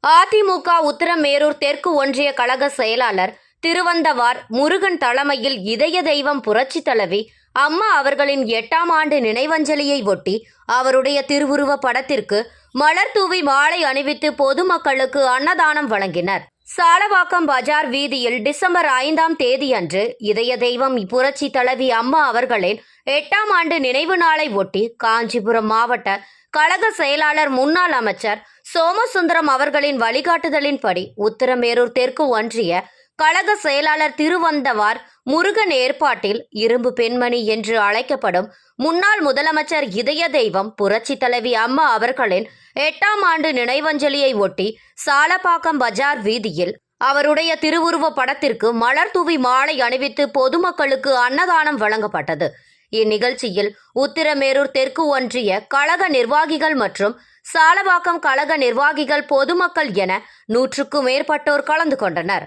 அதிமுக உத்திரமேரூர் தெற்கு ஒன்றிய கழக செயலாளர் திருவந்தவார் முருகன் தலைமையில் இதய தெய்வம் புரட்சி தலைவி அம்மா அவர்களின் 8ஆம் ஆண்டு நினைவஞ்சலியை ஒட்டி அவருடைய திருவுருவ படத்திற்கு மலர் தூவி மாலை அணிவித்து பொதுமக்களுக்கு அன்னதானம் வழங்கினர். சாலவாக்கம் பஜார் வீதியில் டிசம்பர் 5ஆம் தேதியன்று இதய தெய்வம் புரட்சி தலைவி அம்மா அவர்களின் 8ஆம் ஆண்டு நினைவு நாளை ஒட்டி காஞ்சிபுரம் மாவட்ட கழக செயலாளர் முன்னாள் அமைச்சர் சோமசுந்தரம் அவர்களின் வழிகாட்டுதலின்படி உத்திரமேரூர் தெற்கு ஒன்றிய கழக செயலாளர் திருவந்தவார் முருகன் ஏற்பாட்டில் இரும்பு பெண்மணி என்று அழைக்கப்படும் முன்னாள் முதலமைச்சர் இதய தெய்வம் புரட்சி தலைவி அம்மா அவர்களின் 8ஆம் ஆண்டு நினைவஞ்சலியை ஒட்டி சாலப்பாக்கம் பஜார் வீதியில் அவருடைய திருவுருவ படத்திற்கு மலர் தூவி மாலை அணிவித்து பொதுமக்களுக்கு அன்னதானம் வழங்கப்பட்டது. இந்நிகழ்ச்சியில் உத்திரமேரூர் தெற்கு ஒன்றிய கழக நிர்வாகிகள் மற்றும் சாலவாக்கம் கழக நிர்வாகிகள் பொதுமக்கள் என 100க்கும் மேற்பட்டோர் கலந்து கொண்டனர்.